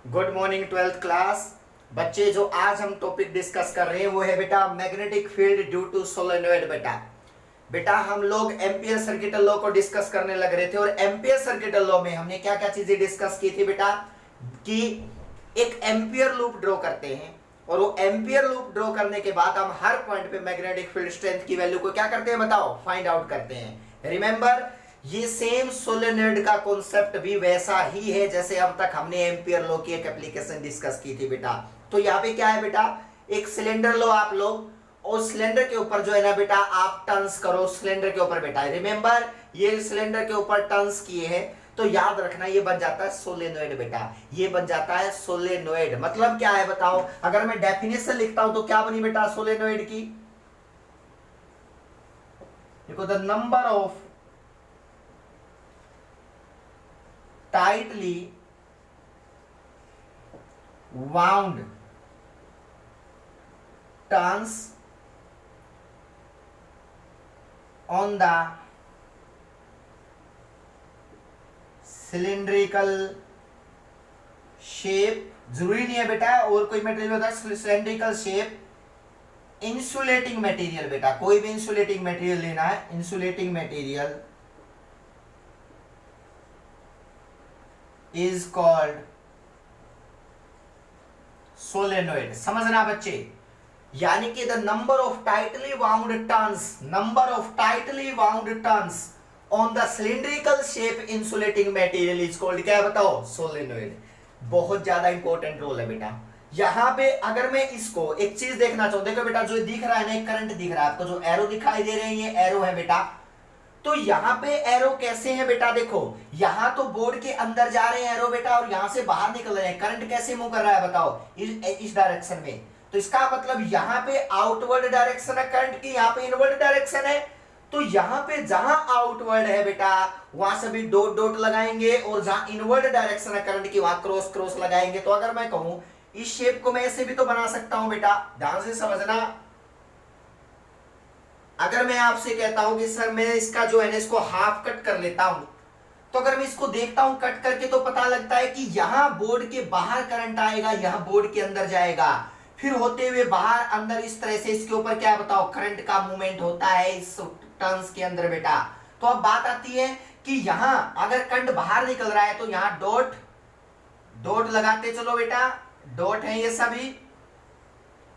Good morning twelfth class. बच्चे जो आज हम टॉपिक डिस्कस कर रहे हैं वो है बेटा magnetic field due to solenoid. बेटा हम लोग एम्पियर सर्किट लॉ को डिस्कस करने लग रहे थे और एम्पियर सर्किट लॉ में हमने क्या क्या चीजें डिस्कस की थी बेटा कि एक एम्पियर लूप ड्रॉ करते हैं और वो एम्पियर लूप ड्रॉ करने के बाद हम हर पॉइंट पे मैग्नेटिक फील्ड स्ट्रेंथ की वैल्यू को क्या करते हैं बताओ फाइंड आउट करते हैं। रिमेंबर ये सेम सोलेनोइड का कॉन्सेप्ट भी वैसा ही है जैसे अब तक हमने एम्पियर लॉ की एक एप्लीकेशन डिस्कस की थी बेटा। तो यहाँ पे क्या है बेटा, एक सिलेंडर लो आप लोग और सिलेंडर के ऊपर जो है ना बेटा आप टर्न्स करो सिलेंडर के ऊपर बेटा। रिमेंबर ये सिलेंडर के ऊपर टर्न्स किए हैं तो याद रखना ये बन जाता है सोलेनोइड बेटा, ये बन जाता है सोलेनोइड। मतलब क्या है बताओ, अगर मैं डेफिनेशन लिखता हूं तो क्या बनी बेटा सोलेनोइड की, देखो the number of tightly wound turns on the cylindrical shape, जरूरी नहीं है बेटा और कोई मटेरियल होता है सिलेंड्रिकल शेप, इंसुलेटिंग मटेरियल बेटा कोई भी इंसुलेटिंग मटेरियल लेना है, insulating material is called solenoid। समझना बच्चे, यानी कि the number of tightly wound turns on the cylindrical shape insulating material is called क्या है बताओ solenoid। बहुत ज्यादा इंपॉर्टेंट रोल है बेटा। यहां पे अगर मैं इसको एक चीज देखना चाहूं, देखो बेटा जो दिख रहा है ना एक करंट दिख रहा है आपको, जो एरो दिखाई दे रहे हैं ये एरो है बेटा। तो यहां पे एरो कैसे है बेटा, देखो यहां तो बोर्ड के अंदर जा रहे हैं एरो बेटा और यहां से बाहर निकल रहे हैं। करंट कैसे मूव कर रहा है बताओ इस डायरेक्शन में। तो इसका मतलब यहां पे आउटवर्ड डायरेक्शन है करंट की, यहां पे इनवर्ड डायरेक्शन है। तो यहां पे जहां आउटवर्ड है बेटा वहां सभी डॉट डॉट लगाएंगे और जहां इनवर्ड डायरेक्शन है करंट की वहां क्रॉस क्रॉस लगाएंगे। तो अगर मैं कहूं इस शेप को मैं ऐसे भी तो बना सकता हूं बेटा, ध्यान से समझना। अगर मैं आपसे कहता हूं कि सर मैं इसका जो है ना इसको हाफ कट कर लेता हूं, तो अगर मैं इसको देखता हूं कट करके तो पता लगता है कि यहां बोर्ड के बाहर करंट आएगा, यहां बोर्ड के अंदर जाएगा, फिर होते हुए बाहर अंदर इस तरह से इसके ऊपर क्या बताओ करंट का मूवमेंट होता है इस टर्न्स के अंदर बेटा। तो अब बात आती है कि यहां अगर करंट बाहर निकल रहा है तो यहां डॉट डॉट लगाते चलो बेटा, डॉट है ये सभी।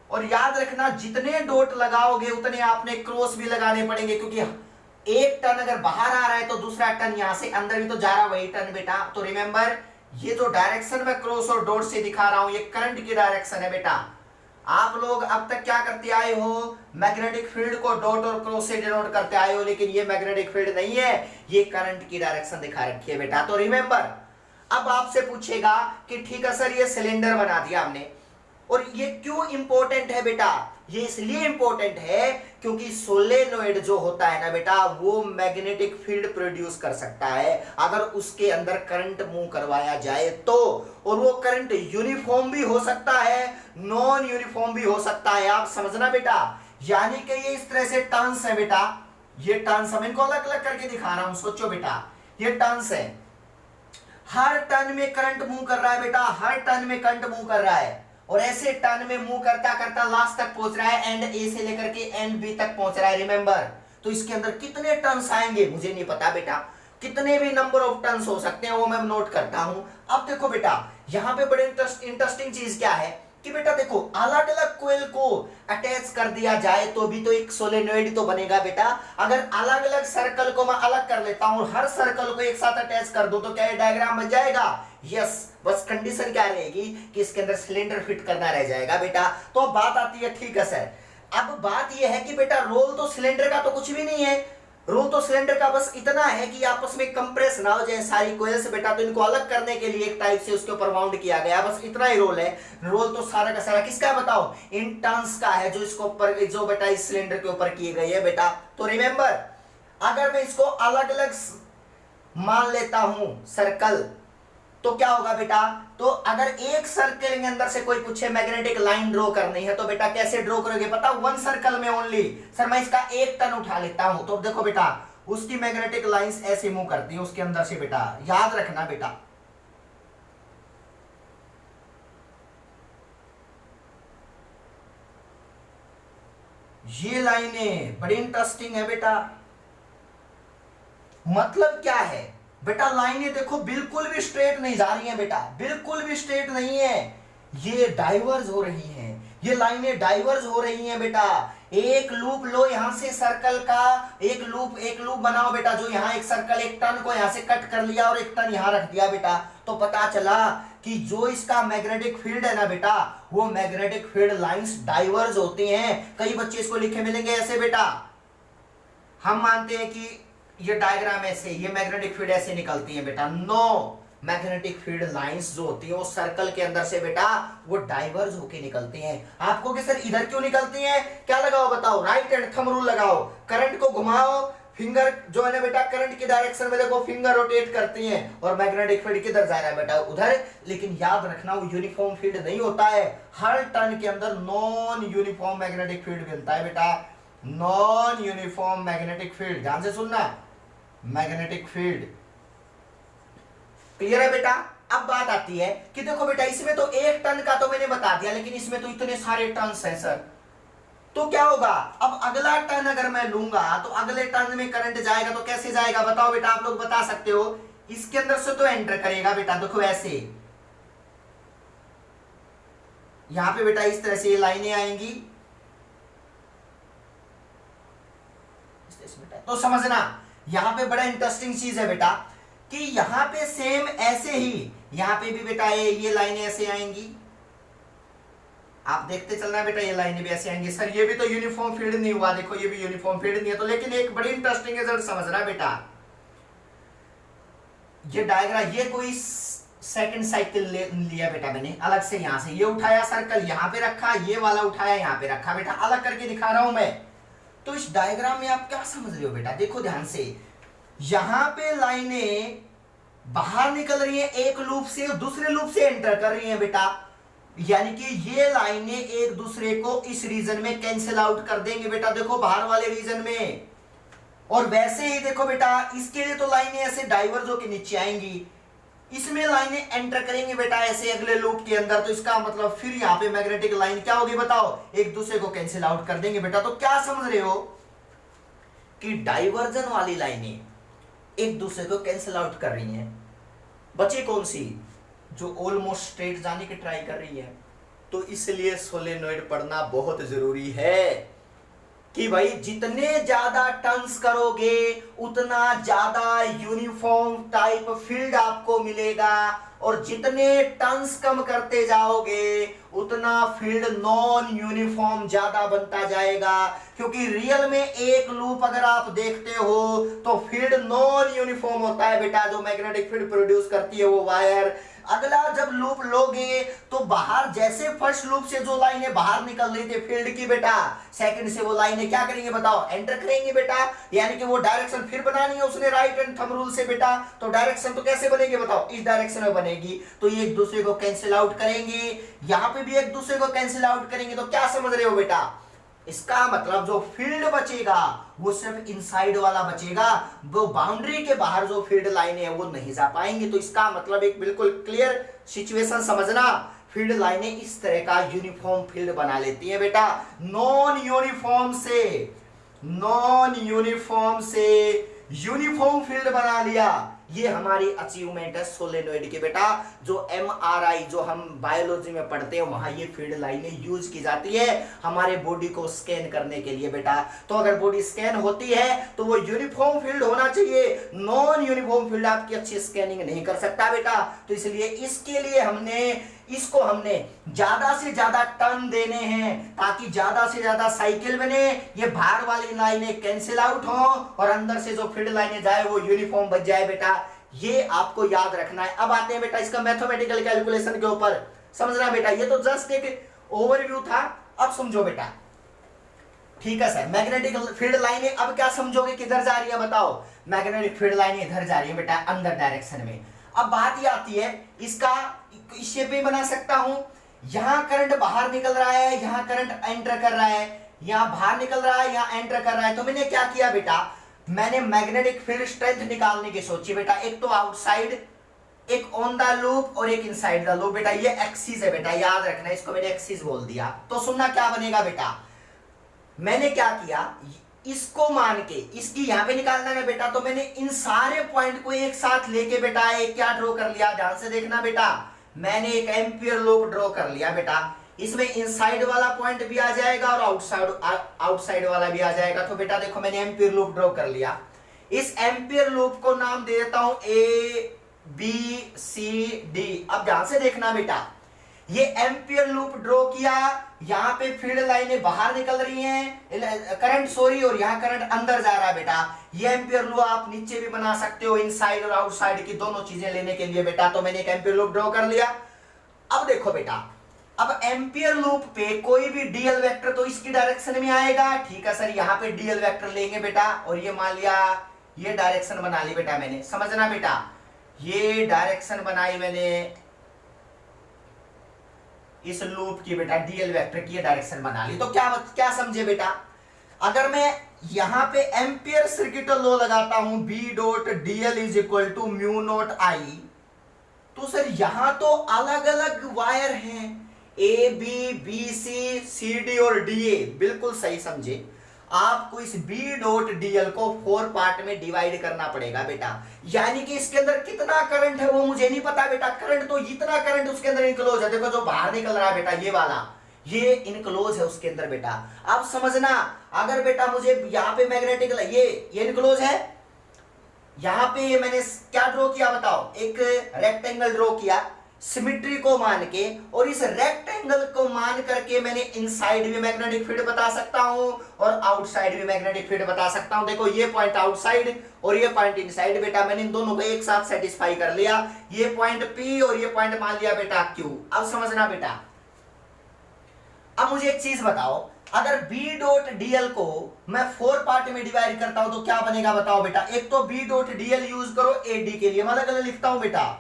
और याद रखना जितने डॉट लगाओगे उतने आपने क्रॉस भी लगाने पड़ेंगे, क्योंकि एक टर्न अगर बाहर आ रहा है तो दूसरा टर्न यहां से अंदर भी तो जा रहा है वही टर्न बेटा। तो रिमेंबर ये जो डायरेक्शन में क्रॉस और डॉट से दिखा रहा हूं ये करंट की डायरेक्शन है बेटा। आप लोग अब तक क्या करते आए हो, मैग्नेटिक फील्ड को डॉट और क्रॉस से डिनोट करते आए हो, लेकिन ये मैग्नेटिक फील्ड नहीं है, ये करंट की डायरेक्शन दिखा रखी है बेटा। तो रिमेंबर अब आपसे पूछेगा कि ठीक है सर ये सिलेंडर बना दिया हमने, और ये क्यों इंपॉर्टेंट है बेटा, ये इसलिए इंपॉर्टेंट है क्योंकि सोलेनोइड जो होता है ना बेटा वो मैग्नेटिक फील्ड प्रोड्यूस कर सकता है अगर उसके अंदर करंट मूव करवाया जाए तो। और वो करंट यूनिफॉर्म भी हो सकता है, नॉन यूनिफॉर्म भी हो सकता है, आप समझना बेटा। यानी कि ये इस तरह से टर्न्स है बेटा, ये टर्न्स हम इनको अलग अलग करके दिखा रहा हूं, सोचो बेटा ये टर्न्स है, हर टर्न में करंट मूव कर रहा है बेटा, हर टर्न में करंट मूव कर रहा है और ऐसे टर्न में मूव करता करता लास्ट तक पहुंच रहा है, एंड ए से लेकर के एंड बी तक पहुंच रहा है। रिमेंबर तो इसके अंदर कितने टर्न्स आएंगे मुझे नहीं पता बेटा, कितने भी नंबर ऑफ टर्न्स हो सकते हैं वो मैं नोट करता हूं। अब देखो बेटा यहां पे बड़े इंटरेस्टिंग चीज क्या है कि बेटा देखो अलग अलग कोयल को अटैच कर दिया जाए तो भी तो एक सोलेनोइड तो बनेगा बेटा। अगर अलग अलग सर्कल को मैं अलग कर लेता हूं और हर सर्कल को एक साथ अटैच कर दूं तो क्या ये डायग्राम बन जाएगा, यस। बस कंडीशन क्या रहेगी कि इसके अंदर सिलेंडर फिट करना रह जाएगा बेटा। तो अब बात आती है, ठीक है सर अब बात यह है कि बेटा रोल तो सिलेंडर का तो कुछ भी नहीं है, रोल तो सिलेंडर का बस इतना है कि आपस में कंप्रेस ना हो जाए सारी कोयल्स बेटा, तो इनको अलग करने के लिए एक टाइप से उसके ऊपर वाउंड किया गया, बस इतना ही रोल है। रोल तो सारा का सारा किसका है बताओ, इन टर्न्स का है जो इसको ऊपर जो बेटा इस सिलेंडर के ऊपर किए गए है बेटा। तो रिमेंबर अगर मैं इसको अलग अलग मान लेता हूं सर्कल तो क्या होगा बेटा, तो अगर एक सर्कल के अंदर से कोई पूछे मैग्नेटिक लाइन ड्रॉ करनी है तो बेटा कैसे ड्रॉ करोगे पता, वन सर्कल में ओनली। सर मैं इसका एक टर्न उठा लेता हूं तो देखो बेटा उसकी मैग्नेटिक लाइंस ऐसे मूव करती है उसके अंदर से बेटा, याद रखना बेटा। ये लाइनें बड़ी इंटरेस्टिंग है बेटा। मतलब क्या है बेटा, लाइनें देखो बिल्कुल भी स्ट्रेट नहीं जा रही हैं बेटा, बिल्कुल भी स्ट्रेट नहीं है, ये डाइवर्ज हो रही हैं, ये लाइनें डाइवर्ज हो रही हैं बेटा। एक लूप लो यहां से सर्कल का, एक लूप बनाओ बेटा, जो यहां एक सर्कल एक टर्न को यहां से कट कर लिया और एक टर्न यहां रख दिया बेटा, तो पता चला कि जो इसका मैग्नेटिक फील्ड है ना बेटा, वो मैग्नेटिक फील्ड लाइंस डाइवर्ज होती हैं। कई बच्चे इसको लिखे मिलेंगे ऐसे बेटा, हम मानते हैं कि ये डायग्राम ऐसे, ये मैग्नेटिक फील्ड ऐसे निकलती है बेटा। नो, मैग्नेटिक फील्ड लाइंस जो होती है वो सर्कल के अंदर से बेटा वो डाइवर्ज होके निकलती हैं। आपको कि सर इधर क्यों निकलती हैं, क्या लगाओ बताओ, राइट हैंड थंब रूल लगाओ, करंट को घुमाओ, फिंगर जो है ना बेटा करंट की डायरेक्शन में देखो फिंगर रोटेट करती हैं, और मैग्नेटिक फील्ड किधर जा रहा है बेटा, उधर। लेकिन याद रखना वो यूनिफॉर्म फील्ड नहीं होता है, हर टर्न के अंदर नॉन यूनिफॉर्म मैग्नेटिक फील्ड बनता है बेटा, नॉन यूनिफॉर्म मैग्नेटिक फील्ड। ध्यान से सुनना, मैग्नेटिक फील्ड। क्लियर है बेटा। अब बात आती है कि देखो बेटा इसमें तो एक टर्न का तो मैंने बता दिया, लेकिन इसमें तो इतने सारे टर्न्स हैं सर, तो क्या होगा, अब अगला टर्न अगर मैं लूंगा तो अगले टर्न में करंट जाएगा, तो कैसे जाएगा बताओ बेटा, आप लोग बता सकते हो, इसके अंदर से तो एंटर करेगा बेटा, देखो ऐसे, यहां पे बेटा इस तरह से ये लाइनें आएंगी, तो समझना यहां पे बड़ा इंटरेस्टिंग चीज है बेटा कि यहां पे सेम ऐसे ही यहां पे भी बेटा ये लाइनें ऐसे आएंगी, आप देखते चलना बेटा, ये लाइनें भी ऐसे आएंगी। सर ये भी तो यूनिफॉर्म फील्ड नहीं हुआ, देखो ये भी यूनिफॉर्म फील्ड नहीं है, तो लेकिन एक बड़ी इंटरेस्टिंग रिजल्ट समझना बेटा, ये डायग्राम, ये कोई सेकंड साइकिल लिया बेटा मैंने अलग से, यहां से ये उठाया सर्कल यहां पे रखा, ये वाला उठाया यहां पे रखा बेटा, अलग करके दिखा रहा हूं मैं। तो इस डायग्राम में आप क्या समझ रहे हो बेटा, देखो ध्यान से, यहां पे लाइनें बाहर निकल रही हैं एक लूप से और दूसरे लूप से एंटर कर रही हैं बेटा, यानी कि ये लाइनें एक दूसरे को इस रीजन में कैंसिल आउट कर देंगे बेटा, देखो बाहर वाले रीजन में। और वैसे ही देखो बेटा इसके लिए तो लाइनें ऐसे डाइवर्ज होकर नीचे आएंगी, इसमें लाइनें एंटर करेंगी बेटा ऐसे अगले लूप के अंदर, तो इसका मतलब फिर यहाँ पे मैग्नेटिक लाइन क्या होगी बताओ, एक दूसरे को कैंसिल आउट कर देंगे बेटा। तो क्या समझ रहे हो कि डाइवर्जन वाली लाइनें एक दूसरे को कैंसिल आउट कर रही हैं, बची कौन सी, जो ऑलमोस्ट स्ट्रेट जाने की ट्राई कर रही है। तो इसलिए सोलेनोइड पढ़ना बहुत जरूरी है कि भाई जितने ज्यादा टर्न्स करोगे उतना ज्यादा यूनिफॉर्म टाइप फील्ड आपको मिलेगा, और जितने टर्न्स कम करते जाओगे उतना फील्ड नॉन यूनिफॉर्म ज्यादा बनता जाएगा, क्योंकि रियल में एक लूप अगर आप देखते हो तो फील्ड नॉन यूनिफॉर्म होता है बेटा, जो मैग्नेटिक फील्ड प्रोड्यूस करती है वो वायर। अगला जब लूप लोगे तो बाहर जैसे फर्स्ट लूप से जो लाइनें बाहर निकल रही थी फील्ड की बेटा, सेकंड से वो लाइनें क्या करेंगे बताओ, एंटर करेंगे बेटा, यानी कि वो डायरेक्शन फिर बनानी है उसने राइट एंड थंब रूल से बेटा, तो डायरेक्शन तो कैसे बनेगी बताओ, इस डायरेक्शन में बनेगी, तो ये एक दूसरे को कैंसिल आउट करेंगे, यहां पे भी एक दूसरे को कैंसिल आउट करेंगे। तो क्या समझ रहे हो बेटा, इसका मतलब जो फील्ड बचेगा वो सिर्फ इनसाइड वाला बचेगा, वो बाउंड्री के बाहर जो फील्ड लाइनें हैं वो नहीं जा पाएंगी। तो इसका मतलब एक बिल्कुल क्लियर सिचुएशन समझना, फील्ड लाइनें इस तरह का यूनिफॉर्म फील्ड बना लेती हैं बेटा, नॉन यूनिफॉर्म से यूनिफॉर्म फील्ड बना लिया, ये हमारी अचीवमेंट है सोलेनोइड की बेटा। जो एमआरआई जो हम बायोलॉजी में पढ़ते हैं वहां ये फील्ड लाइनें यूज की जाती है हमारे बॉडी को स्कैन करने के लिए बेटा। तो अगर बॉडी स्कैन होती है तो वो यूनिफॉर्म फील्ड होना चाहिए, नॉन यूनिफॉर्म फील्ड आपकी अच्छी स्कैनिंग नहीं कर सकता बेटा। तो इसलिए इसके लिए हमने ज्यादा से ज्यादा टर्न देने हैं ताकि ज्यादा से ज्यादा साइकिल बने, ये बाहर वाली लाइनें कैंसिल आउट हो और अंदर से जो फील्ड लाइनें जाए वो यूनिफॉर्म बच जाए बेटा, ये आपको याद रखना है। अब आते हैं बेटा इसका मैथमेटिकल कैलकुलेशन के ऊपर, समझना बेटा, ये तो जस्ट एक ओवरव्यू था, अब समझो बेटा। ठीक है सर, मैग्नेटिक फील्ड लाइनें अब क्या समझोगे, किधर जा रही है बताओ, मैग्नेटिक फील्ड लाइनें इधर जा रही है बेटा अंदर डायरेक्शन में। अब बात ये आती है इसका इस शेप में बना सकता हूं, यहां करंट बाहर निकल रहा है, यहां करंट एंटर कर रहा है, यहां बाहर निकल रहा है, यहां एंटर कर रहा है। तो मैंने क्या किया बेटा, मैंने मैग्नेटिक फील्ड स्ट्रेंथ निकालने की सोची बेटा, एक तो आउटसाइड, एक ऑन द लूप और एक इनसाइड द लूप बेटा। ये एक्सिस है बेटा, याद रखना, इसको मैंने एक्सिस बोल दिया। तो सुनना क्या बनेगा बेटा, मैंने क्या किया, इसको मान के इसकी यहां पे निकालना है बेटा, तो मैंने इन सारे पॉइंट को एक साथ लेके बेटा एक क्या ड्रॉ कर लिया, ध्यान से देखना बेटा, मैंने एक एम्पियर लूप ड्रॉ कर लिया बेटा। इसमें इनसाइड वाला पॉइंट भी आ जाएगा और आउटसाइड वाला भी आ जाएगा। तो बेटा देखो मैंने एम्पियर लूप ड्रॉ कर लिया। इस एम्पियर लूप को नाम दे देता हूं ए बी सी डी। अब ध्यान से देखना बेटा, ये एम्पियर लूप ड्रॉ किया, यहां पे फील्ड लाइनें बाहर निकल रही हैं, करंट सॉरी, और यहां करंट अंदर जा रहा है बेटा। ये एम्पियर लूप आप नीचे भी बना सकते हो, इनसाइड और आउटसाइड की दोनों चीजें लेने के लिए बेटा। तो मैंने एक एम्पियर लूप ड्रॉ कर लिया। अब देखो बेटा, अब एम्पियर लूप पे कोई भी डीएल वेक्टर तो इसकी डायरेक्शन में आएगा, ठीक है सर। यहां पे डीएल वेक्टर लेंगे बेटा, और ये मान लिया ये डायरेक्शन बना ली बेटा मैंने, समझना बेटा, ये डायरेक्शन बनाई मैंने इस लूप की बेटा, डीएल वेक्टर की ये डायरेक्शन बना ली। तो क्या समझे बेटा, अगर मैं यहां पे एम्पियर सर्किट लॉ लगाता हूं B dot DL is equal to mu not I, तो सर यहां तो अलग अलग वायर हैं, A B B C C D और डी ए, बिल्कुल सही समझे। आपको इस बी डॉट डीएल को 4 पार्ट में डिवाइड करना पड़ेगा बेटा, यानी कि इसके अंदर कितना करंट है वो मुझे नहीं पता बेटा, करंट तो इतना करंट उसके अंदर इनक्लोज है, देखो जो बाहर निकल रहा है बेटा ये वाला, ये इनक्लोज है उसके अंदर बेटा। अब समझना, अगर बेटा मुझे यहाँ पे मैग्नेटिक ये इनक्लोज है, यहां पे मैंने क्या ड्रॉ किया बताओ, एक रेक्टेंगल ड्रॉ किया सिमेट्री को मान के, और इस रेक्टेंगल को मान करके मैंने इनसाइड भी मैग्नेटिक फील्ड बता सकता हूं और आउटसाइड भी मैग्नेटिक फील्ड बता सकता हूं। देखो ये पॉइंट आउटसाइड और ये पॉइंट इनसाइड बेटा, मैंने इन दोनों को एक साथ सेटिस्फाई कर लिया। ये पॉइंट P और ये पॉइंट मान लिया बेटा Q। अब समझना बेटा, अब मुझे एक चीज बताओ, अगर B डॉट डीएल को मैं 4 पार्ट में डिवाइड करता हूं तो क्या बनेगा बताओ बेटा। एक तो B डॉट डीएल यूज करो AD के लिए, मैं अलग अलग लिखता हूं बेटा,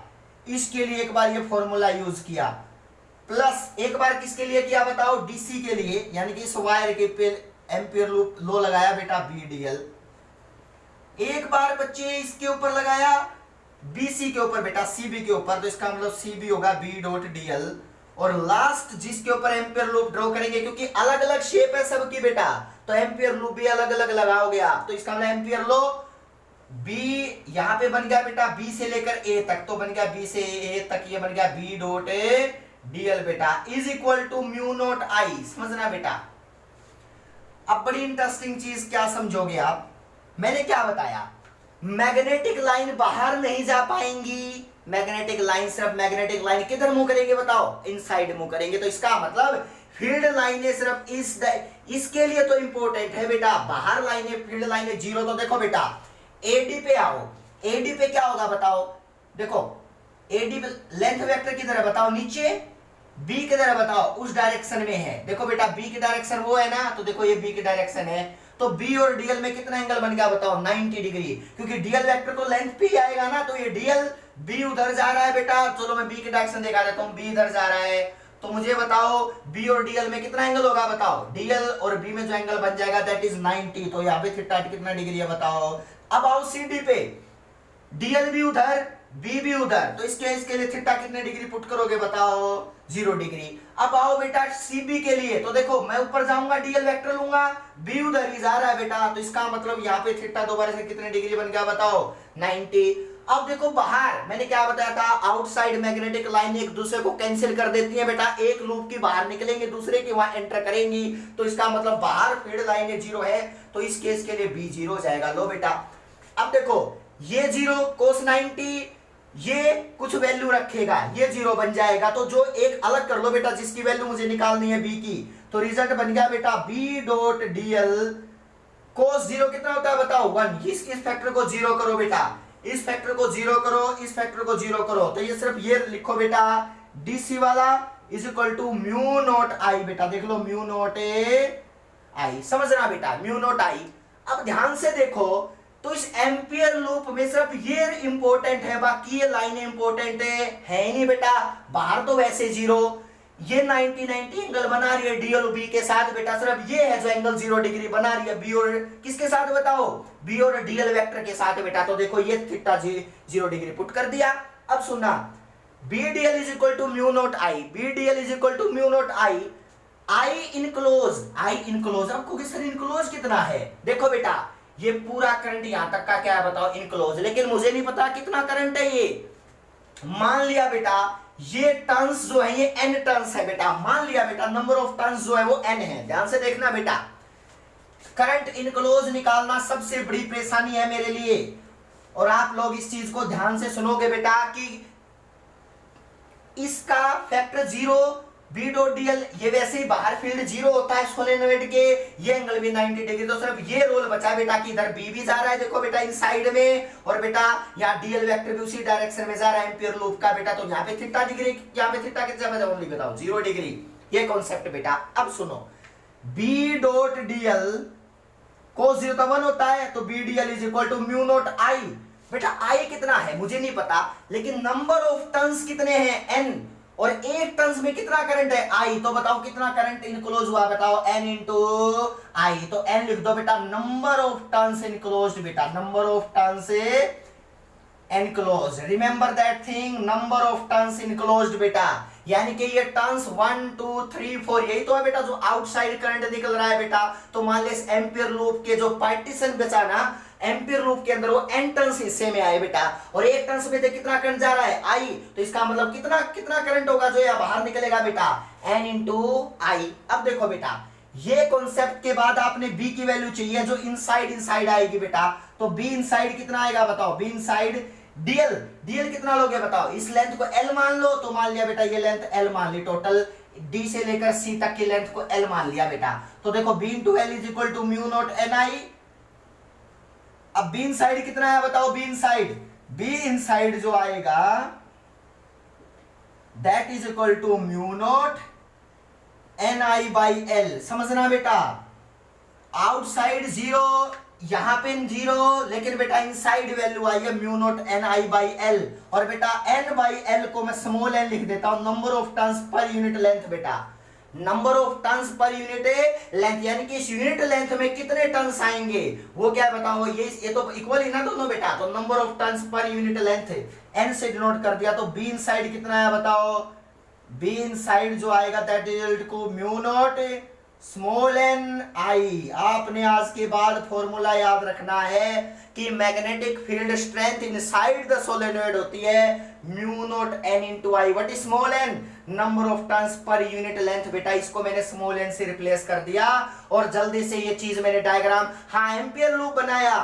इसके लिए एक बार ये फॉर्मूला यूज किया, प्लस एक बार किसके लिए किया बताओ, डीसी के लिए, यानी कि इस वायर के पे एम्पियर लूप लो लगाया बेटा बीडीएल, एक बार बच्चे इसके ऊपर लगाया बीसी के ऊपर बेटा, सीबी के ऊपर, तो इसका मतलब सीबी होगा बी डॉट डीएल, और लास्ट जिसके ऊपर एम्पियर लूप ड्रॉ करेंगे, क्योंकि अलग अलग शेप है सबकी बेटा, तो एम्पियर लूप भी अलग अलग लगाओगे आप, तो इसका मतलब एम्पियर लो बी यहां पे बन गया बेटा बी से लेकर ए तक, तो बन गया बी से ए तक, ये बन गया बी डॉट डीएल बेटा is equal to mu not I. समझना बेटा, अब बड़ी इंटरेस्टिंग चीज क्या समझोगे आप, मैंने क्या बताया, मैग्नेटिक लाइन बाहर नहीं जा पाएंगी, मैग्नेटिक लाइन सिर्फ मैग्नेटिक लाइन किधर मूव करेंगे बताओ, इनसाइड मूव करेंगे, तो इसका मतलब फील्ड लाइनें सिर्फ इसके लिए तो इंपॉर्टेंट है बेटा, बाहर लाइनें फील्ड लाइनें जीरो। तो देखो बेटा एडी पे आओ, एडी पे क्या होगा बताओ, देखो एडी पे लेंथ वेक्टर किधर है बताओ, नीचे, बी किधर है बताओ, उस डायरेक्शन में है, देखो बेटा बी की डायरेक्शन वो है ना, तो देखो ये बी की डायरेक्शन है, तो बी और डीएल में कितना एंगल बन गया बताओ 90 डिग्री, क्योंकि डीएल वेक्टर तो लेंथ पे आएगा ना, तो ये डीएल बी उधर जा रहा है बेटा, चलो मैं बी की डायरेक्शन दिखा देता हूं, बी इधर जा रहा है, तो मुझे बताओ बी और डीएल में कितना एंगल होगा बताओ, डीएल और बी में जो एंगल बन जाएगा दैट इज 90, तो यहाँ पे थीटा कितना डिग्री है बताओ। अब आओ सीडी पे, डीएल भी उधर बी भी उधर, तो इसके लिए थीटा कितने डिग्री पुट करोगे बताओ 0 डिग्री। अब आओ बेटा सीबी के लिए, तो देखो मैं ऊपर जाऊंगा डीएल वेक्टर लूंगा, बी उधर ही जा रहा है बेटा, तो इसका मतलब यहाँ पे थीटा दोबारा से कितने डिग्री बन गया बताओ 90। अब देखो बाहर मैंने क्या बताया था, आउटसाइड मैग्नेटिक लाइन एक दूसरे को कैंसिल कर देती है बेटा, एक लूप की बाहर निकलेंगे दूसरे की वहां एंटर करेंगी, तो इसका मतलब बाहर फील्ड लाइन 0 है, तो इस केस के लिए बी 0 हो जाएगा। लो बेटा अब देखो ये 0 cos 90, ये कुछ वैल्यू रखेगा, ये 0 बन जाएगा, तो जो एक अलग कर लो बेटा जिसकी वैल्यू मुझे निकालनी है बी की, तो रिजल्ट बन गया बेटा बी डॉट डीएल cos 0 कितना होता है बताओ 1, इस फैक्टर को 0 करो बेटा, इस फैक्टर को 0 करो, इस फैक्टर को 0 करो, तो ये सिर्फ ये लिखो बेटा डीसी वाला is equal to mu not I, बेटा देख लो म्यू नॉट आई, समझना बेटा म्यू नॉट आई। अब ध्यान से देखो, तो इस एम्पियर लूप में सिर्फ ये इंपॉर्टेंट है, बाकी ये लाइनें इंपॉर्टेंट है ही नहीं बेटा, बाहर तो वैसे 0, ये 90 एंगल बना रही है डीएल बी के साथ बेटा, सिर्फ ये है जो एंगल 0 डिग्री बना रही है बी और किसके साथ बताओ, बी और डीएल वेक्टर के साथ बेटा, तो देखो ये थीटा 0 डिग्री पुट कर दिया। अब सुनना B DL is equal to mu not I, B DL is equal to mu not I, I enclose आपको कि सर इनक्लोज कितना है, देखो बेटा ये पूरा करंट यहां तक का क्या है बताओ इनक्लोज, लेकिन मुझे नहीं पता कितना करंट है ये। मान लिया बेटा ये टर्न्स जो है ये n टर्न्स है बेटा, मान लिया बेटा नंबर ऑफ टर्न्स जो है वो n है। ध्यान से देखना बेटा, करंट इनक्लोज निकालना सबसे बड़ी परेशानी है मेरे लिए, और आप लोग इस चीज को ध्यान से सुनोगे बेटा कि इसका फैक्टर 0 बी डॉट डीएल, ये वैसे ही बाहर फील्ड 0 होता है सोलेनोइड के, ये एंगल भी 90 डिग्री, तो सिर्फ ये रोल बचा बेटा कि इधर बी भी जा रहा है देखो बेटा इन साइड में, और बेटा यहाँ डीएल वेक्टर भी उसी डायरेक्शन में जा रहा है एम्पियर लूप का बेटा, तो यहाँ पे थीटा डिग्री, यहाँ पे थीटा कितना बचा ओनली बताओ 0 डिग्री, ये कॉन्सेप्ट बेटा। अब सुनो बी डॉट डीएल को 0 तो 1 होता है, तो B DL is equal to mu not I, बेटा आई कितना है मुझे नहीं पता, लेकिन नंबर ऑफ टर्न्स कितने हैं n, और एक टर्न्स में कितना करंट है आई, तो बताओ कितना करंट इनक्लोज हुआ बताओ n इंटू आई, तो n लिख दो बेटा नंबर ऑफ टर्न्स इनक्लोज्ड बेटा, number of turns enclosed, remember that thing, number of turns enclosed बेटा, यानी कि ये टर्न्स 1 2 3 4 यही तो है बेटा जो आउटसाइड करंट निकल रहा है बेटा। तो मान ले इस एम्पियर लूप के जो पार्टीशन बचा ना एम्पियर लूप के अंदर वो n टर्न्स हिस्से में आए बेटा, और एक टर्न्स में कितना करंट जा रहा है आई, तो इसका मतलब कितना कितना करंट होगा जो यहाँ बाहर निकलेगा बेटा n इंटू आई। अब देखो बेटा ये कॉन्सेप्ट के बाद आपने b की वैल्यू चाहिए जो इनसाइड आएगी बेटा, तो b इनसाइड कितना आएगा बताओ, b इनसाइड डीएल कितना लोगे बताओ, इस लेंथ को l मान लो, तो मान लिया बेटा ये लेंथ l मान ली, टोटल d से लेकर c तक की लेंथ को l मान लिया बेटा, तो देखो b into L is equal to mu not N I. अब b इनसाइड कितना है बताओ, b इनसाइड जो आएगा that is equal to mu not N I by L, समझना बेटा आउटसाइड 0 यहां पे 0, लेकिन बेटा इनसाइड वैल्यू आई है mu not N I by L, और बेटा एन बाई एल को मैं स्मॉल एन लिख देता हूं, नंबर ऑफ टर्न्स पर यूनिट लेंथ बेटा, नंबर ऑफ टर्न्स पर यूनिट लेंथ, यानी कि इस यूनिट लेंथ में कितने टर्न्स आएंगे वो क्या है बताओ, ये तो इक्वल ही ना दोनों बेटा, तो नंबर ऑफ टर्न्स पर यूनिट लेंथ एन से डिनोट कर दिया, तो बी इनसाइड कितना है बताओ, बी इनसाइड जो आएगा दैट इज को mu naught small n I. आपने आज के बाद फॉर्मूला याद रखना है कि magnetic field strength inside the solenoid होती है mu not n into I, what is small n, number of turns पर यूनिट लेंथ बेटा, इसको मैंने स्मॉल एन से रिप्लेस कर दिया, और जल्दी से ये चीज मैंने डायग्राम, हाँ एम्पियर लूप बनाया,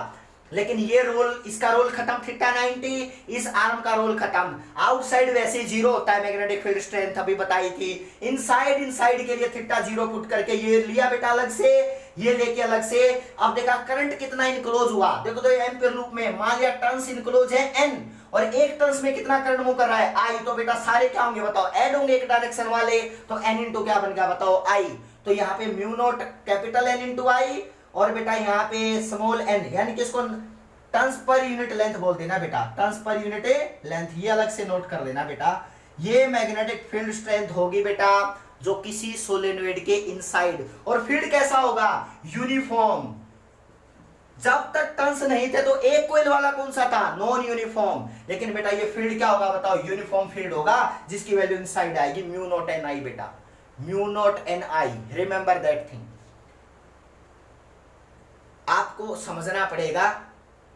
लेकिन ये रोल इसका रोल खत्म थीटा 90, इस आर्म का रोल खत्म, आउटसाइड वैसे 0 होता है मैग्नेटिक फील्ड स्ट्रेंथ अभी बताई थी, इनसाइड के लिए थीटा 0 पुट करके ये लिया बेटा अलग से, ये लेके अलग से। अब देखा करंट कितना इनक्लोज हुआ, देखो तो एम्पियर लूप में मान लिया टर्न्स इनक्लोज है n, और एक टर्न्स में कितना करंट मूव कर रहा है i, तो बेटा सारे क्या होंगे बताओ ऐड होंगे एक डायरेक्शन वाले, तो n इंटू क्या बन गया बताओ i, तो यहाँ पे mu nought capital N into I, और बेटा यहाँ पे स्मॉल n, यानी कि इसको टर्न्स पर यूनिट लेंथ बोल देना बेटा, टर्न्स पर यूनिट लेंथ, ये अलग से नोट कर देना बेटा, ये मैग्नेटिक फील्ड स्ट्रेंथ होगी बेटा जो किसी सोलेनोइड के इनसाइड, और फील्ड कैसा होगा यूनिफॉर्म, जब तक टर्न्स नहीं थे तो एक कोइल वाला कौन सा था नॉन यूनिफॉर्म, लेकिन बेटा ये फील्ड क्या होगा बताओ यूनिफॉर्म फील्ड होगा जिसकी वैल्यू इनसाइड आएगी म्यू नॉट एन आई बेटा, mu naught N I, remember that thing, आपको समझना पड़ेगा।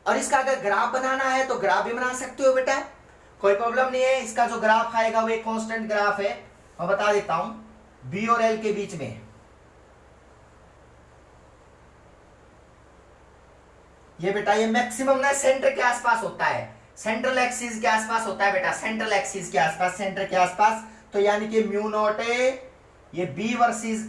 और इसका अगर ग्राफ बनाना है तो ग्राफ भी बना सकते हो बेटा, कोई प्रॉब्लम नहीं है, इसका जो ग्राफ आएगा वो एक कांस्टेंट ग्राफ है, मैं बता देता हूं बी और एल के बीच में, ये बेटा ये मैक्सिमम ना सेंटर के आसपास होता है, सेंट्रल एक्सिस के आसपास होता है बेटा, सेंट्रल एक्सिस के आसपास, सेंटर के आसपास, तो यानी कि म्यू नॉट ये बी वर्सेस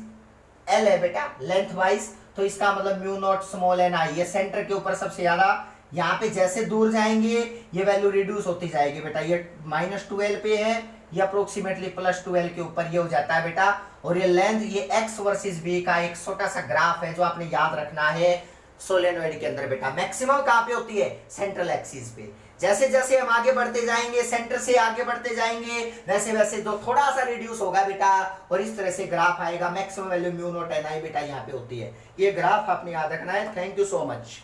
एल है बेटा लेंथ वाइज, तो इसका मतलब म्यू नॉट स्मॉल एन आई, ये सेंटर के ऊपर सबसे ज्यादा, यहाँ पे जैसे दूर जाएंगे ये वैल्यू रिड्यूस होती जाएगी बेटा, ये -2l पे है, ये अप्रोक्सीमेटली +2l के ऊपर ये हो जाता है बेटा, और ये लेंथ ये x वर्सेस b का एक छोटा सा ग्राफ है जो आपने याद रखना है सोलेनोइड के अंदर बेटा, मैक्सिमम कहाँ पे होती है सेंट्रल एक्सिस पे, जैसे जैसे हम आगे बढ़ते जाएंगे सेंटर से आगे बढ़ते जाएंगे वैसे वैसे जो थोड़ा सा रिड्यूस होगा बेटा, और इस तरह से ग्राफ आएगा, maximum value mu not N I बेटा यहाँ पे होती है, ये ग्राफ आपने याद रखना है। Thank you so much.